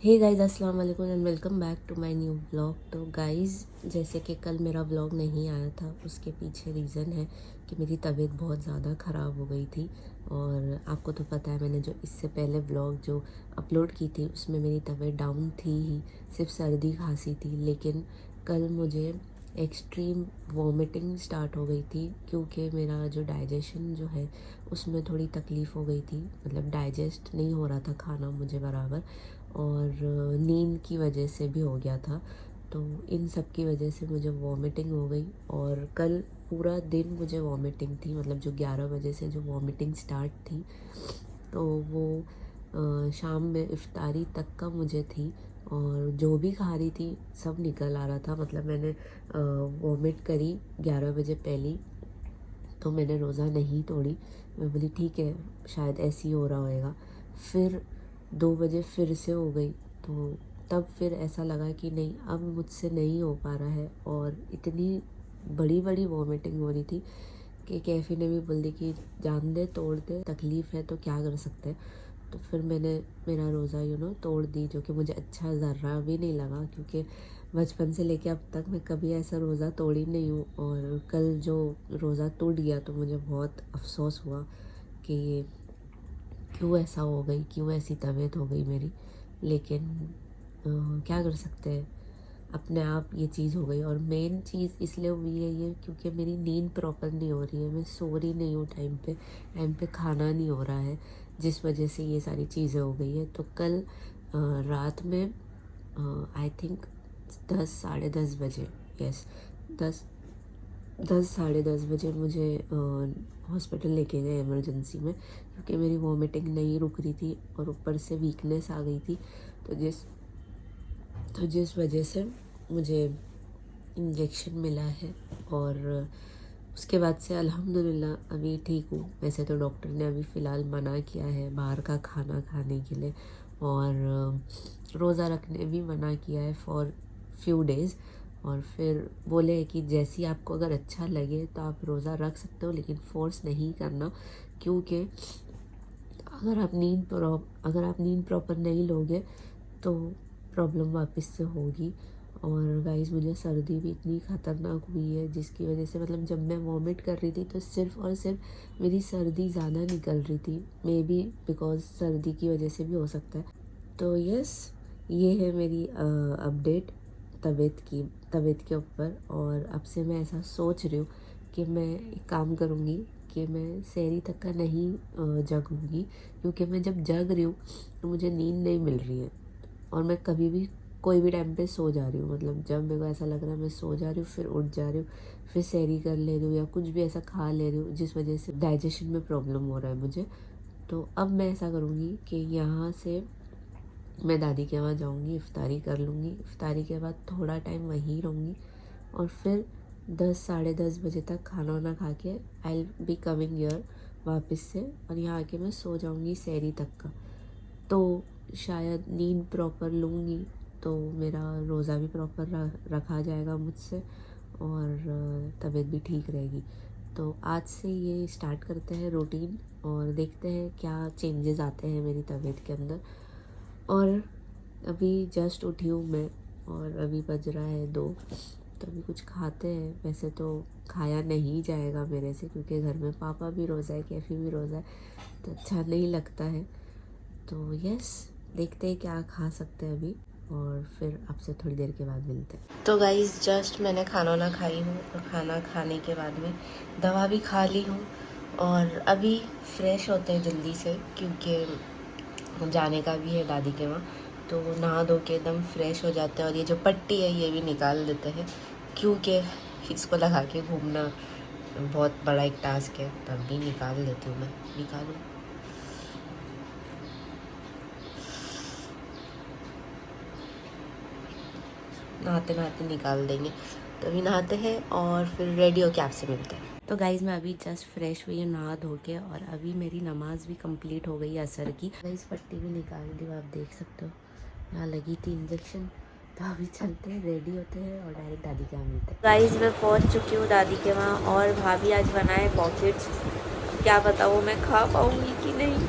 हे guys, अस्सलाम वालेकुम and welcome back to my new vlog. तो गाइस, जैसे कि कल मेरा व्लॉग नहीं आया था, उसके पीछे रीज़न है कि मेरी तबीयत बहुत ज़्यादा ख़राब हो गई थी। और आपको तो पता है, मैंने जो इससे पहले व्लॉग जो अपलोड की थी उसमें मेरी तबीयत डाउन थी ही, सिर्फ सर्दी खांसी थी। लेकिन कल मुझे एक्सट्रीम वॉमिटिंग स्टार्ट हो गई थी, क्योंकि मेरा जो डाइजेशन जो है उसमें थोड़ी तकलीफ़ हो गई थी। मतलब डाइजेस्ट नहीं हो रहा था खाना मुझे बराबर, और नींद की वजह से भी हो गया था। तो इन सब की वजह से मुझे वॉमिटिंग हो गई, और कल पूरा दिन मुझे वॉमिटिंग थी। मतलब जो 11 बजे से जो वॉमिटिंग स्टार्ट थी, तो वो शाम में इफ्तारी तक का मुझे थी। और जो भी खा रही थी सब निकल आ रहा था। मतलब मैंने वॉमिट करी 11 बजे पहली, तो मैंने रोज़ा नहीं तोड़ी। मैं बोली ठीक है, शायद ऐसे ही हो रहा होएगा। फिर 2 बजे फिर से हो गई, तो तब फिर ऐसा लगा कि नहीं, अब मुझसे नहीं हो पा रहा है। और इतनी बड़ी बड़ी वॉमिटिंग हो रही थी कि कैफ़ी ने भी बोल दी कि जान दे, तोड़ दे, तकलीफ़ है तो क्या कर सकते हैं। तो फिर मैंने मेरा रोज़ा तोड़ दी, जो कि मुझे अच्छा ज़र्रा भी नहीं लगा, क्योंकि बचपन से लेके अब तक मैं कभी ऐसा रोज़ा तोड़ी नहीं हूँ। और कल जो रोज़ा टूट गया तो मुझे बहुत अफसोस हुआ कि ये क्यों ऐसा हो गई, क्यों ऐसी तबीयत हो गई मेरी। लेकिन क्या कर सकते हैं, अपने आप ये चीज़ हो गई। और मेन चीज़ इसलिए हुई है ये, क्योंकि मेरी नींद प्रॉपर नहीं हो रही है। मैं सो रही नहीं हूँ टाइम पे खाना नहीं हो रहा है, जिस वजह से ये सारी चीज़ें हो गई है। तो कल रात में आई थिंक 10 साढ़े 10 बजे, यस, 10 साढ़े 10 बजे मुझे हॉस्पिटल लेके गए इमरजेंसी में, क्योंकि मेरी वॉमिटिंग नहीं रुक रही थी और ऊपर से वीकनेस आ गई थी। तो जिस वजह से मुझे इंजेक्शन मिला है, और उसके बाद से अल्हम्दुलिल्लाह अभी ठीक हूँ। वैसे तो डॉक्टर ने अभी फ़िलहाल मना किया है बाहर का खाना खाने के लिए, और रोज़ा रखने भी मना किया है फॉर फ्यू डेज़। और फिर बोले कि जैसी आपको अगर अच्छा लगे तो आप रोज़ा रख सकते हो, लेकिन फ़ोर्स नहीं करना, क्योंकि अगर आप नींद प्रॉपर नहीं लोगे तो प्रॉब्लम वापस से होगी। और गाइस, मुझे सर्दी भी इतनी ख़तरनाक हुई है, जिसकी वजह से मतलब जब मैं वॉमिट कर रही थी तो सिर्फ़ और सिर्फ मेरी सर्दी ज़्यादा निकल रही थी। मे बी बिकॉज़ सर्दी की वजह से भी हो सकता है। तो यस, ये है मेरी अपडेट तबीयत के ऊपर। और अब से मैं ऐसा सोच रही हूँ कि मैं एक काम करूँगी कि मैं सहरी तक का नहीं जगूँगी, क्योंकि मैं जब जग रही हूँ तो मुझे नींद नहीं मिल रही है। और मैं कभी भी कोई भी टाइम पे सो जा रही हूँ। मतलब जब मेरे को ऐसा लग रहा है मैं सो जा रही हूँ, फिर उठ जा रही हूँ, फिर सहरी कर ले रही हूँ या कुछ भी ऐसा खा ले रही हूँ, जिस वजह से डाइजेशन में प्रॉब्लम हो रहा है मुझे। तो अब मैं ऐसा करूँगी कि यहाँ से मैं दादी के वहाँ जाऊँगी, इफ्तारी कर लूँगी। इफ्तारी के बाद थोड़ा टाइम वहीं रहूँगी, और फिर 10 साढ़े 10 बजे तक खाना वाना खा के आई बी कमिंग ईयर वापस से, और यहाँ आके मैं सो जाऊँगी सहरी तक का। तो शायद नींद प्रॉपर लूँगी तो मेरा रोज़ा भी प्रॉपर रखा जाएगा मुझसे, और तबीयत भी ठीक रहेगी। तो आज से ये स्टार्ट करते हैं रूटीन, और देखते हैं क्या चेंजेस आते हैं मेरी तबीयत के अंदर। और अभी जस्ट उठी हूँ मैं, और अभी बज रहा है 2, तो अभी कुछ खाते हैं। वैसे तो खाया नहीं जाएगा मेरे से, क्योंकि घर में पापा भी रोज़ा है, कैफ़ी भी रोज़ा है, तो अच्छा नहीं लगता है। तो यस, देखते हैं क्या खा सकते हैं अभी, और फिर आपसे थोड़ी देर के बाद मिलते हैं। तो गाइस, जस्ट मैंने खाना ना खाई हूँ, और खाना खाने के बाद में दवा भी खा ली हूँ, और अभी फ्रेश होते हैं जल्दी से, क्योंकि जाने का भी है दादी के वहाँ। तो नहा धो के एकदम फ्रेश हो जाते हैं, और ये जो पट्टी है ये भी निकाल देते हैं, क्योंकि इसको लगा के घूमना बहुत बड़ा एक टास्क है। तब भी निकाल देती हूँ मैं, निकालूँ। नहाते नहाते निकाल देंगे। तो अभी नहाते हैं और फिर रेडी होके आपसे मिलते हैं। तो गाइज़, मैं अभी जस्ट फ्रेश हुई हूँ नहा धो के, और अभी मेरी नमाज़ भी कंप्लीट हो गई असर की। गाइज़, पट्टी भी निकाल दी, आप देख सकते हो, यहाँ लगी थी इंजेक्शन। तो अभी चलते हैं, रेडी होते हैं, और डायरेक्ट दादी के यहाँ मिलते हैं। गाइज़, मैं पहुँच चुकी हूँ दादी के वहाँ, और भाभी आज बनाए पॉकेट्स। क्या बताऊँ मैं खा पाऊँगी कि नहीं।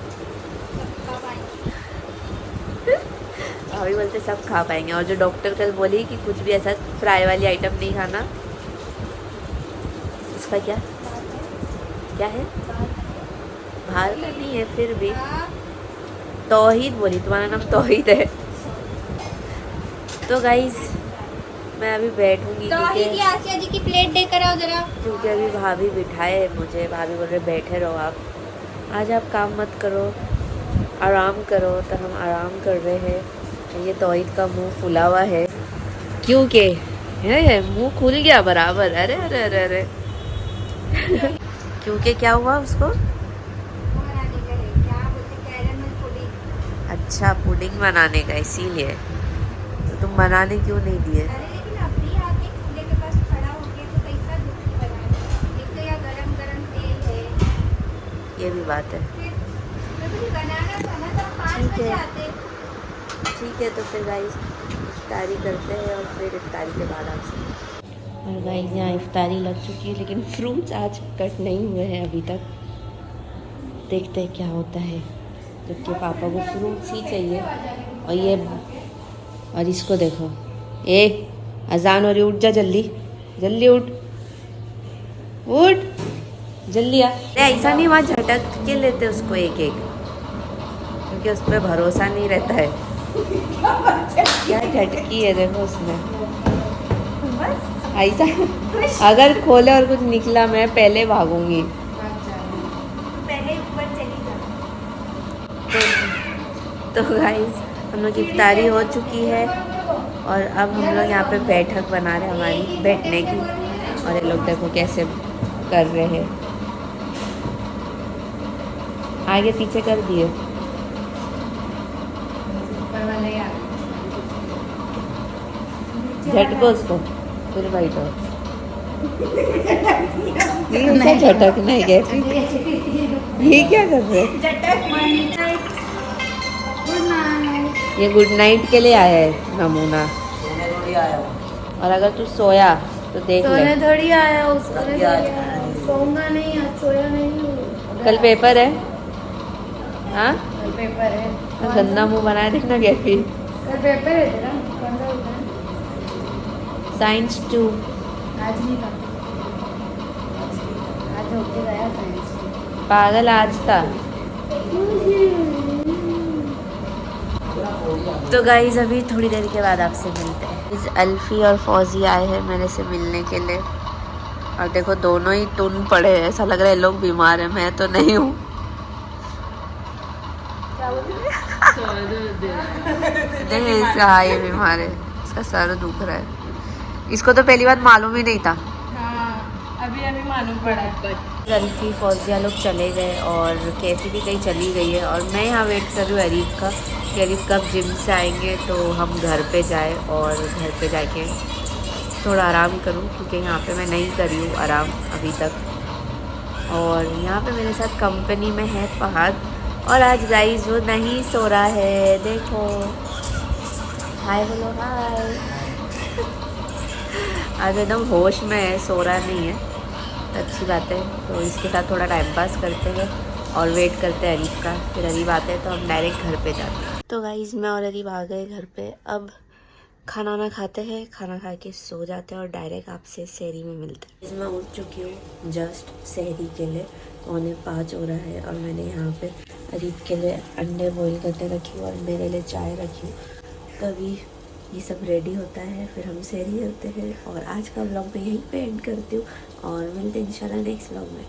भाभी बोलते सब खा पाएंगे। और जो डॉक्टर कल बोली कि कुछ भी ऐसा फ्राई वाली आइटम नहीं खाना। इसका क्या क्या है? बाहर का नहीं है फिर भी। तौहीद बोली, तुम्हारा नाम तौहीद है। तो गाइस मैं अभी बैठूंगी क्योंकि आसिया जी की प्लेट देकर आओ जरा, क्योंकि अभी भाभी बिठाए मुझे। भाभी बोल रहे बैठे रहो आप, आज आप काम मत करो, आराम करो। तो हम आराम कर रहे हैं। ये तौहीद का मुंह फुला हुआ है क्योंकि है मुंह खुल गया बराबर। अरे अरे अरे अरे क्योंकि क्या हुआ उसको? अच्छा पुडिंग बनाने का, इसीलिए। तो तुम बनाने क्यों नहीं दिए? ये भी बात है। ठीक है तो फिर गाइस इफ्तारी करते हैं और फिर इफ्तारी के बाद आपसे। और गाइस यहाँ इफ्तारी लग चुकी है लेकिन फ्रूट्स आज कट नहीं हुए हैं अभी तक। देखते हैं क्या होता है। जबकि पापा को फ्रूट्स ही चाहिए। और ये और इसको देखो, ए अजान हो रही, उठ जा जल्दी जल्दी उठ उठ जल्दी आ। ऐसा नहीं, वहाँ झटक के लेते उसको एक एक, क्योंकि उस पर भरोसा नहीं रहता है। क्या झटकी है देखो उसमें। ऐसा अगर खोले और कुछ निकला मैं पहले भागूंगी। तो गाइस हम लोग की इफ्तारी हो चुकी है और अब हम लोग यहाँ पे बैठक बना रहे हैं हमारी बैठने की। और ये लोग देखो कैसे कर रहे हैं, आगे पीछे कर दिए। झटको उसको फिर बैठो। ये झटक नहीं कैसी, ये क्या कर रहे? ये गुड नाइट के लिए आया है नमूना। और अगर तू सोया तो देख ले। थोड़ी आया सोऊंगा नहीं, आज सोया नहीं। कल पेपर है। हाँ पेपर है। गंदा मुंह बनाया देखना कैफी। कल पेपर है तेरा, कौन सा होता है? साइंस 2। आज नहीं था, आज होके गया साइंस। पागल आज था। तो गाइज अभी थोड़ी देर के बाद आपसे मिलते हैं। इस अल्फी और फौजी आए हैं मेरे से मिलने के लिए। और देखो दोनों ही टुन पड़े हैं, ऐसा लग रहा है लोग बीमार हैं, मैं तो नहीं हूँ। नहीं इसका हाँ ये बीमार है, इसका सर दुख रहा है। इसको तो पहली बार मालूम ही नहीं था। हाँ, अभी अभी मालूम पड़ा है। अल्फी फौजिया लोग चले गए और कैफी भी कहीं चली गई है। और मैं यहाँ वेट कर रही हूँ अरीब का कि अरीब कब जिम से आएंगे तो हम घर पे जाए और घर पे जाके थोड़ा आराम करूँ, क्योंकि यहाँ पे मैं नहीं करी हूँ आराम अभी तक। और यहाँ पे मेरे साथ कंपनी में है फहद। और आज गाइस वो नहीं सो रहा है, देखो हाय बोलो हाय। आज एकदम होश में है, सो रहा नहीं है, तो अच्छी बात है। तो इसके साथ थोड़ा टाइम पास करते हैं और वेट करते हैं अरीब का। फिर अरीब आते हैं तो हम डायरेक्ट घर पे जाते हैं। तो गाइस मैं और अरीब आ गए घर पे। अब खाना वाना खाते हैं, खाना खा के सो जाते हैं और डायरेक्ट आपसे सहरी में मिलते हैं। मैं उठ चुकी हूँ जस्ट सहरी के लिए, 4:45 हो रहा है। और मैंने यहाँ पे अरीब के लिए अंडे बॉईल करके रखी हूँ और मेरे लिए चाय रखी हूँ। तभी ये सब रेडी होता है, फिर हम सहरी करते हैं। और आज का व्लॉग मैं यहीं पे एंड करती हूँ और मिलते हैं इंशाल्लाह नेक्स्ट व्लॉग में।